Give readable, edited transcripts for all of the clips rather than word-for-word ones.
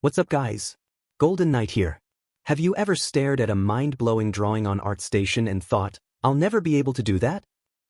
What's up guys? Golden Knight here. Have you ever stared at a mind-blowing drawing on ArtStation and thought, I'll never be able to do that?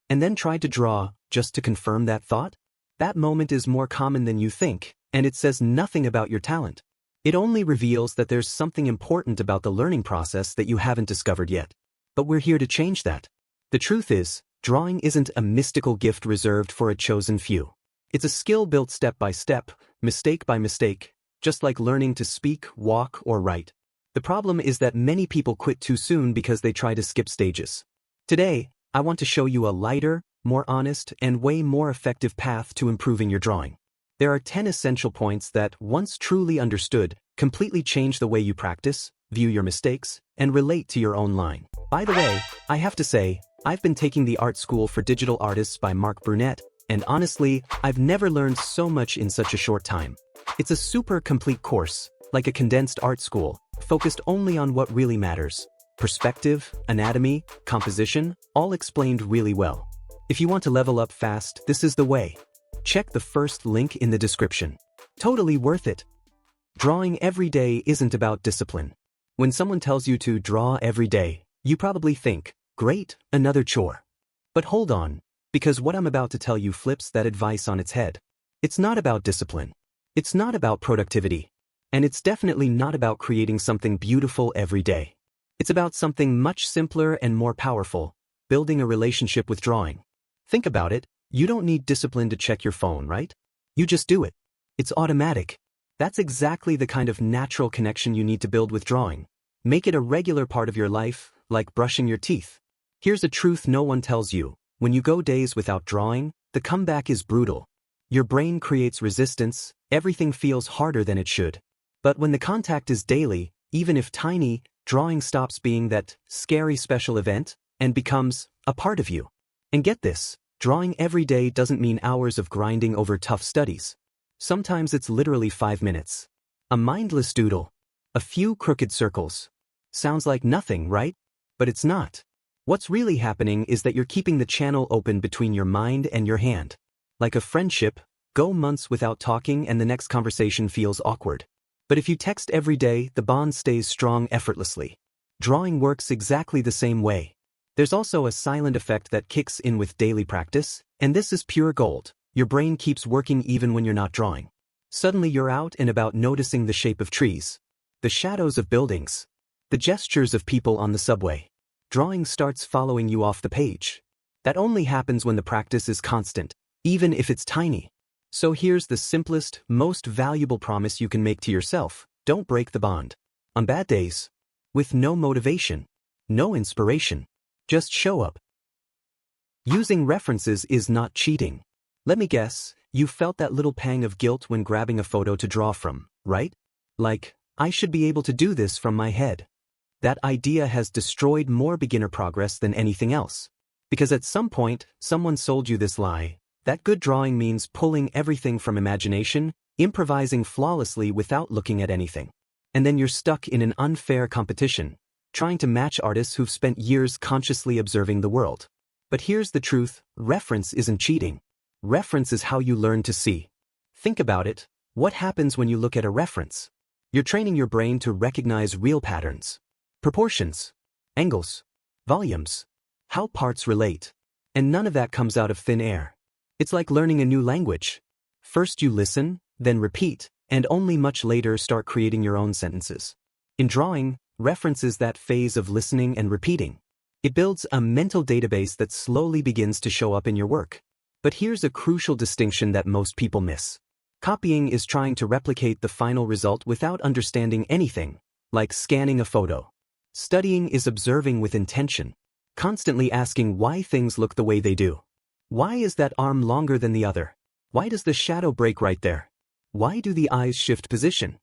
And then tried to draw, just to confirm that thought? That moment is more common than you think, and it says nothing about your talent. It only reveals that there's something important about the learning process that you haven't discovered yet. But we're here to change that. The truth is, drawing isn't a mystical gift reserved for a chosen few. It's a skill built step by step, mistake by mistake, just like learning to speak, walk, or write. The problem is that many people quit too soon because they try to skip stages. Today, I want to show you a lighter, more honest, and way more effective path to improving your drawing. There are 10 essential points that, once truly understood, completely change the way you practice, view your mistakes, and relate to your own line. By the way, I have to say, I've been taking the art school for digital artists by Mark Brunette, and honestly, I've never learned so much in such a short time. It's a super complete course, like a condensed art school, focused only on what really matters. Perspective, anatomy, composition, all explained really well. If you want to level up fast, this is the way. Check the first link in the description. Totally worth it. Drawing every day isn't about discipline. When someone tells you to draw every day, you probably think, great, another chore. But hold on, because what I'm about to tell you flips that advice on its head. It's not about discipline. It's not about productivity. And it's definitely not about creating something beautiful every day. It's about something much simpler and more powerful, building a relationship with drawing. Think about it, you don't need discipline to check your phone, right? You just do it. It's automatic. That's exactly the kind of natural connection you need to build with drawing. Make it a regular part of your life, like brushing your teeth. Here's a truth no one tells you. When you go days without drawing, the comeback is brutal. Your brain creates resistance, everything feels harder than it should. But when the contact is daily, even if tiny, drawing stops being that scary special event and becomes a part of you. And get this, drawing every day doesn't mean hours of grinding over tough studies. Sometimes it's literally 5 minutes. A mindless doodle. A few crooked circles. Sounds like nothing, right? But it's not. What's really happening is that you're keeping the channel open between your mind and your hand. Like a friendship, go months without talking and the next conversation feels awkward. But if you text every day, the bond stays strong effortlessly. Drawing works exactly the same way. There's also a silent effect that kicks in with daily practice, and this is pure gold. Your brain keeps working even when you're not drawing. Suddenly you're out and about noticing the shape of trees, the shadows of buildings, the gestures of people on the subway. Drawing starts following you off the page. That only happens when the practice is constant, even if it's tiny. So here's the simplest, most valuable promise you can make to yourself. Don't break the bond. On bad days, with no motivation, no inspiration, just show up. Using references is not cheating. Let me guess, you felt that little pang of guilt when grabbing a photo to draw from, right? Like, I should be able to do this from my head. That idea has destroyed more beginner progress than anything else. Because at some point, someone sold you this lie. That good drawing means pulling everything from imagination, improvising flawlessly without looking at anything. And then you're stuck in an unfair competition, trying to match artists who've spent years consciously observing the world. But here's the truth, reference isn't cheating. Reference is how you learn to see. Think about it, what happens when you look at a reference? You're training your brain to recognize real patterns. Proportions, angles, volumes, how parts relate. And none of that comes out of thin air. It's like learning a new language. First you listen, then repeat, and only much later start creating your own sentences. In drawing, reference is that phase of listening and repeating. It builds a mental database that slowly begins to show up in your work. But here's a crucial distinction that most people miss. Copying is trying to replicate the final result without understanding anything, like scanning a photo. Studying is observing with intention, constantly asking why things look the way they do. Why is that arm longer than the other? Why does the shadow break right there? Why do the eyes shift position?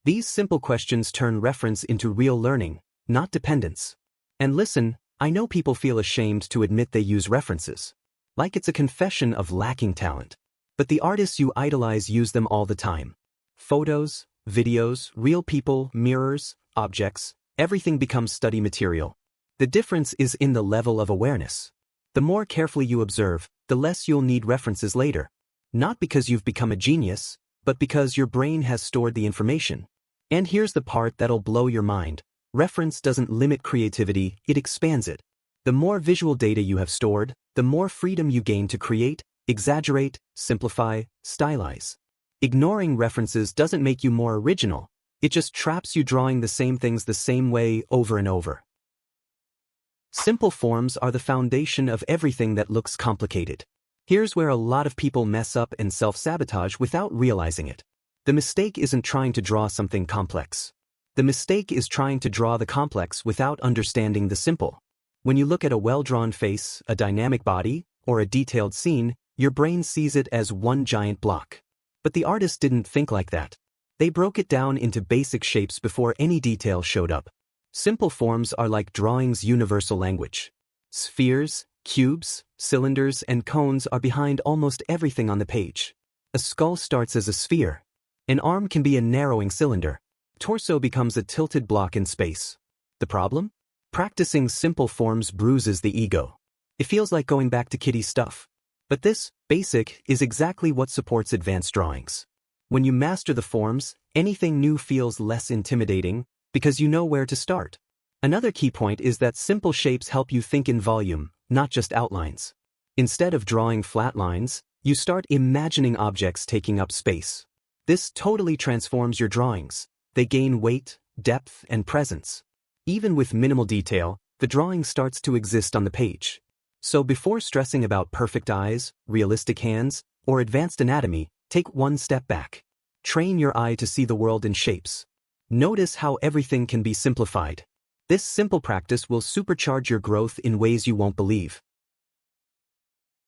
These simple questions turn reference into real learning, not dependence. And listen, I know people feel ashamed to admit they use references. Like it's a confession of lacking talent. But the artists you idolize use them all the time. Photos, videos, real people, mirrors, objects, everything becomes study material. The difference is in the level of awareness. The more carefully you observe, the less you'll need references later. Not because you've become a genius, but because your brain has stored the information. And here's the part that'll blow your mind. Reference doesn't limit creativity, it expands it. The more visual data you have stored, the more freedom you gain to create, exaggerate, simplify, stylize. Ignoring references doesn't make you more original, it just traps you drawing the same things the same way over and over. Simple forms are the foundation of everything that looks complicated. Here's where a lot of people mess up and self-sabotage without realizing it. The mistake isn't trying to draw something complex. The mistake is trying to draw the complex without understanding the simple. When you look at a well-drawn face, a dynamic body, or a detailed scene, your brain sees it as one giant block. But the artist didn't think like that. They broke it down into basic shapes before any detail showed up. Simple forms are like drawing's universal language. Spheres, cubes, cylinders, and cones are behind almost everything on the page. A skull starts as a sphere. An arm can be a narrowing cylinder. Torso becomes a tilted block in space. The problem? Practicing simple forms bruises the ego. It feels like going back to kiddie stuff. But this, basic, is exactly what supports advanced drawings. When you master the forms, anything new feels less intimidating because you know where to start. Another key point is that simple shapes help you think in volume, not just outlines. Instead of drawing flat lines, you start imagining objects taking up space. This totally transforms your drawings. They gain weight, depth, and presence. Even with minimal detail, the drawing starts to exist on the page. So before stressing about perfect eyes, realistic hands, or advanced anatomy, take one step back. Train your eye to see the world in shapes. Notice how everything can be simplified. This simple practice will supercharge your growth in ways you won't believe.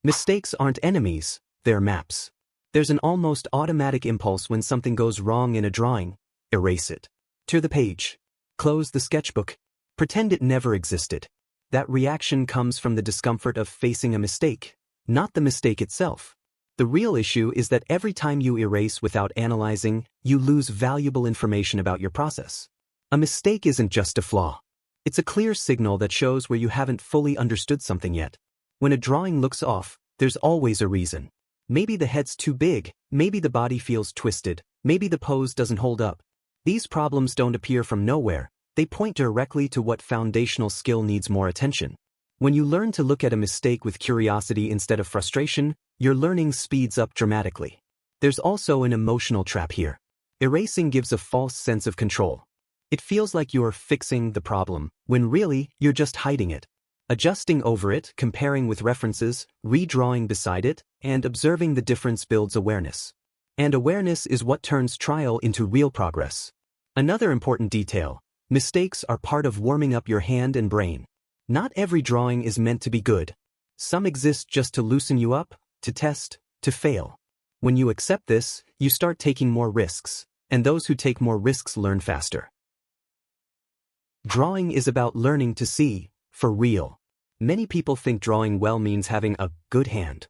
Mistakes aren't enemies, they're maps. There's an almost automatic impulse when something goes wrong in a drawing. Erase it. Tear the page. Close the sketchbook. Pretend it never existed. That reaction comes from the discomfort of facing a mistake, not the mistake itself. The real issue is that every time you erase without analyzing, you lose valuable information about your process. A mistake isn't just a flaw. It's a clear signal that shows where you haven't fully understood something yet. When a drawing looks off, there's always a reason. Maybe the head's too big, maybe the body feels twisted, maybe the pose doesn't hold up. These problems don't appear from nowhere, they point directly to what foundational skill needs more attention. When you learn to look at a mistake with curiosity instead of frustration, your learning speeds up dramatically. There's also an emotional trap here. Erasing gives a false sense of control. It feels like you're fixing the problem, when really, you're just hiding it. Adjusting over it, comparing with references, redrawing beside it, and observing the difference builds awareness. And awareness is what turns trial into real progress. Another important detail: mistakes are part of warming up your hand and brain. Not every drawing is meant to be good. Some exist just to loosen you up, to test, to fail. When you accept this, you start taking more risks, and those who take more risks learn faster. Drawing is about learning to see, for real. Many people think drawing well means having a good hand.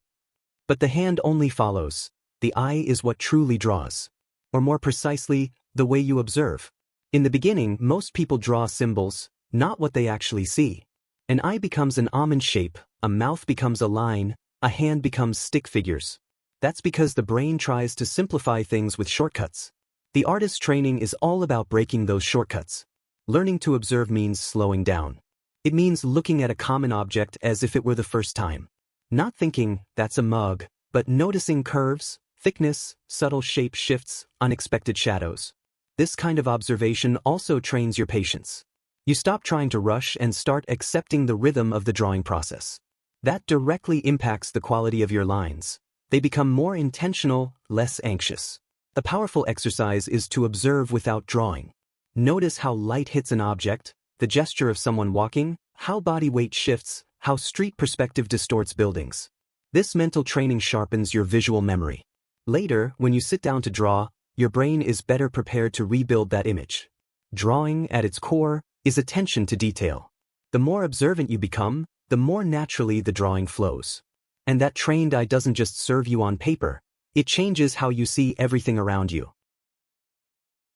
But the hand only follows. The eye is what truly draws. Or more precisely, the way you observe. In the beginning, most people draw symbols, not what they actually see. An eye becomes an almond shape, a mouth becomes a line, a hand becomes stick figures. That's because the brain tries to simplify things with shortcuts. The artist's training is all about breaking those shortcuts. Learning to observe means slowing down. It means looking at a common object as if it were the first time. Not thinking, that's a mug, but noticing curves, thickness, subtle shape shifts, unexpected shadows. This kind of observation also trains your patience. You stop trying to rush and start accepting the rhythm of the drawing process. That directly impacts the quality of your lines. They become more intentional, less anxious. A powerful exercise is to observe without drawing. Notice how light hits an object, the gesture of someone walking, how body weight shifts, how street perspective distorts buildings. This mental training sharpens your visual memory. Later, when you sit down to draw, your brain is better prepared to rebuild that image. Drawing, at its core, is attention to detail. The more observant you become, the more naturally the drawing flows. And that trained eye doesn't just serve you on paper, it changes how you see everything around you.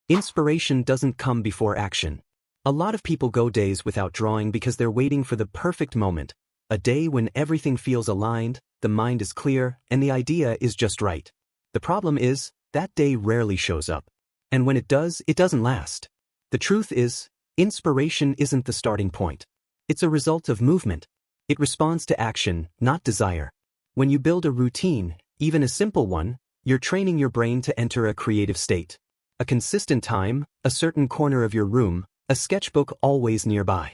Inspiration doesn't come before action. A lot of people go days without drawing because they're waiting for the perfect moment, a day when everything feels aligned, the mind is clear, and the idea is just right. The problem is, that day rarely shows up. And when it does, it doesn't last. The truth is, inspiration isn't the starting point. It's a result of movement. It responds to action, not desire. When you build a routine, even a simple one, you're training your brain to enter a creative state. A consistent time, a certain corner of your room, a sketchbook always nearby.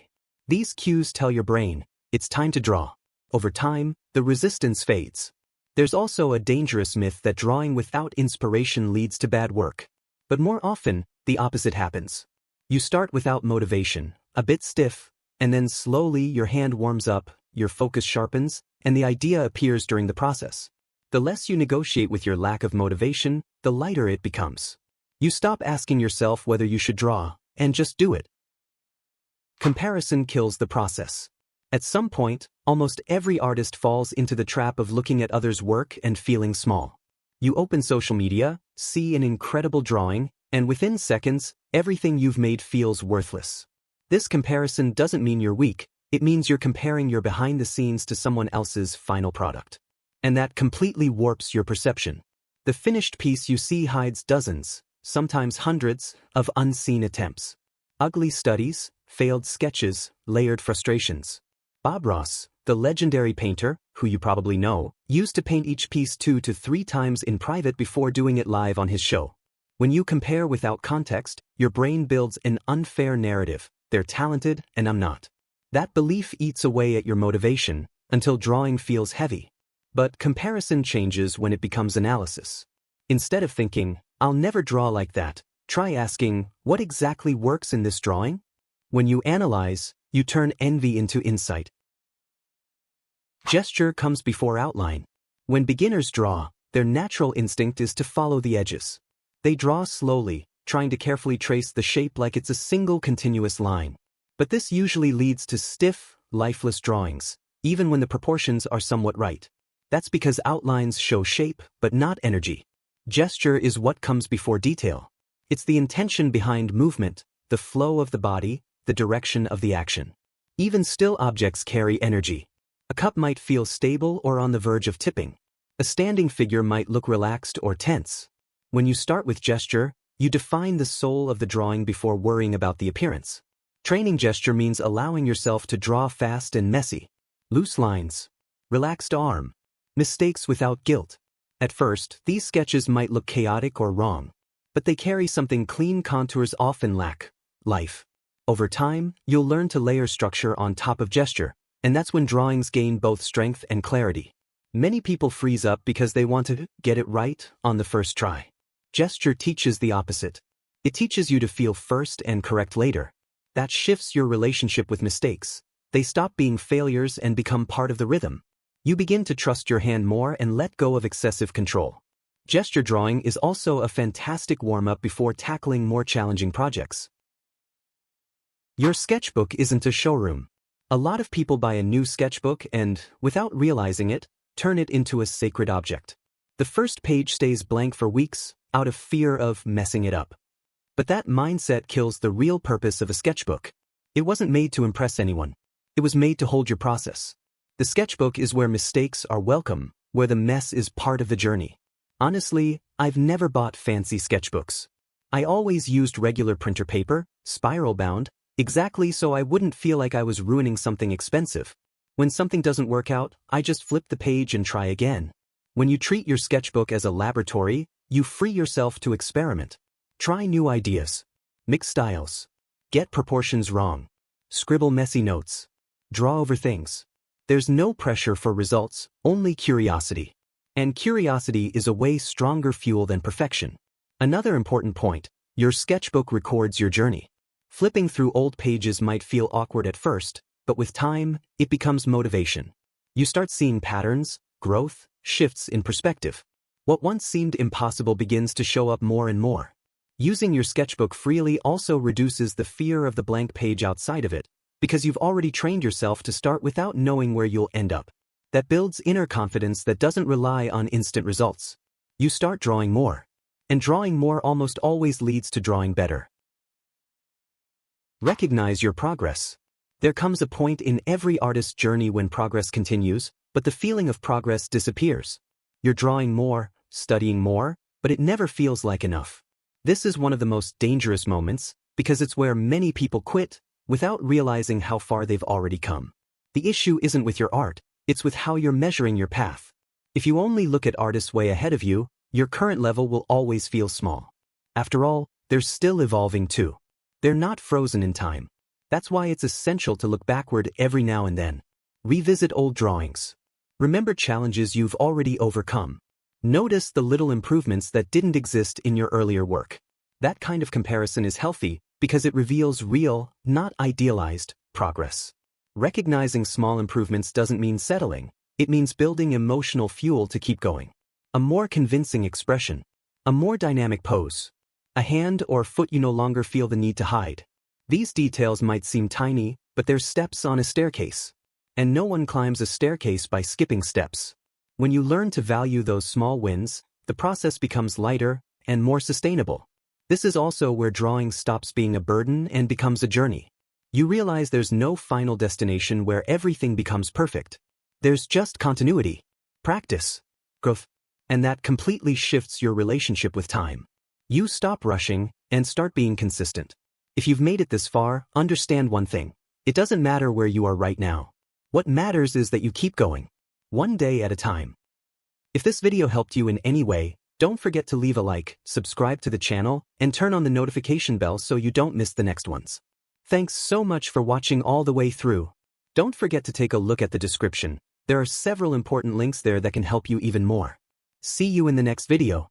These cues tell your brain, it's time to draw. Over time, the resistance fades. There's also a dangerous myth that drawing without inspiration leads to bad work. But more often, the opposite happens. You start without motivation, a bit stiff, and then slowly your hand warms up, your focus sharpens, and the idea appears during the process. The less you negotiate with your lack of motivation, the lighter it becomes. You stop asking yourself whether you should draw, and just do it. Comparison kills the process. At some point, almost every artist falls into the trap of looking at others' work and feeling small. You open social media, see an incredible drawing, and within seconds, everything you've made feels worthless. This comparison doesn't mean you're weak, it means you're comparing your behind the scenes to someone else's final product. And that completely warps your perception. The finished piece you see hides dozens, sometimes hundreds, of unseen attempts. Ugly studies, failed sketches, layered frustrations. Bob Ross, the legendary painter, who you probably know, used to paint each piece 2 to 3 times in private before doing it live on his show. When you compare without context, your brain builds an unfair narrative. They're talented, and I'm not. That belief eats away at your motivation, until drawing feels heavy. But comparison changes when it becomes analysis. Instead of thinking, I'll never draw like that, try asking, what exactly works in this drawing? When you analyze, you turn envy into insight. Gesture comes before outline. When beginners draw, their natural instinct is to follow the edges. They draw slowly, trying to carefully trace the shape like it's a single continuous line. But this usually leads to stiff, lifeless drawings, even when the proportions are somewhat right. That's because outlines show shape, but not energy. Gesture is what comes before detail. It's the intention behind movement, the flow of the body, the direction of the action. Even still objects carry energy. A cup might feel stable or on the verge of tipping. A standing figure might look relaxed or tense. When you start with gesture, you define the soul of the drawing before worrying about the appearance. Training gesture means allowing yourself to draw fast and messy. Loose lines. Relaxed arm. Mistakes without guilt. At first, these sketches might look chaotic or wrong. But they carry something clean contours often lack: life. Over time, you'll learn to layer structure on top of gesture, and that's when drawings gain both strength and clarity. Many people freeze up because they want to get it right on the first try. Gesture teaches the opposite. It teaches you to feel first and correct later. That shifts your relationship with mistakes. They stop being failures and become part of the rhythm. You begin to trust your hand more and let go of excessive control. Gesture drawing is also a fantastic warm-up before tackling more challenging projects. Your sketchbook isn't a showroom. A lot of people buy a new sketchbook and, without realizing it, turn it into a sacred object. The first page stays blank for weeks, out of fear of messing it up. But that mindset kills the real purpose of a sketchbook. It wasn't made to impress anyone. It was made to hold your process. The sketchbook is where mistakes are welcome, where the mess is part of the journey. Honestly, I've never bought fancy sketchbooks. I always used regular printer paper, spiral-bound, exactly so I wouldn't feel like I was ruining something expensive. When something doesn't work out, I just flip the page and try again. When you treat your sketchbook as a laboratory, you free yourself to experiment. Try new ideas. Mix styles. Get proportions wrong. Scribble messy notes. Draw over things. There's no pressure for results, only curiosity. And curiosity is a way stronger fuel than perfection. Another important point, your sketchbook records your journey. Flipping through old pages might feel awkward at first, but with time, it becomes motivation. You start seeing patterns, growth, shifts in perspective. What once seemed impossible begins to show up more and more. Using your sketchbook freely also reduces the fear of the blank page outside of it, because you've already trained yourself to start without knowing where you'll end up. That builds inner confidence that doesn't rely on instant results. You start drawing more. And drawing more almost always leads to drawing better. Recognize your progress. There comes a point in every artist's journey when progress continues, but the feeling of progress disappears. You're drawing more, studying more, but it never feels like enough. This is one of the most dangerous moments because it's where many people quit without realizing how far they've already come. The issue isn't with your art, it's with how you're measuring your path. If you only look at artists way ahead of you, your current level will always feel small. After all, they're still evolving too. They're not frozen in time. That's why it's essential to look backward every now and then. Revisit old drawings. Remember challenges you've already overcome. Notice the little improvements that didn't exist in your earlier work. That kind of comparison is healthy because it reveals real, not idealized, progress. Recognizing small improvements doesn't mean settling. It means building emotional fuel to keep going. A more convincing expression. A more dynamic pose. A hand or foot you no longer feel the need to hide. These details might seem tiny, but they're steps on a staircase. And no one climbs a staircase by skipping steps. When you learn to value those small wins, the process becomes lighter and more sustainable. This is also where drawing stops being a burden and becomes a journey. You realize there's no final destination where everything becomes perfect. There's just continuity, practice, growth, and that completely shifts your relationship with time. You stop rushing and start being consistent. If you've made it this far, understand one thing. It doesn't matter where you are right now. What matters is that you keep going, one day at a time. If this video helped you in any way, don't forget to leave a like, subscribe to the channel, and turn on the notification bell so you don't miss the next ones. Thanks so much for watching all the way through. Don't forget to take a look at the description. There are several important links there that can help you even more. See you in the next video.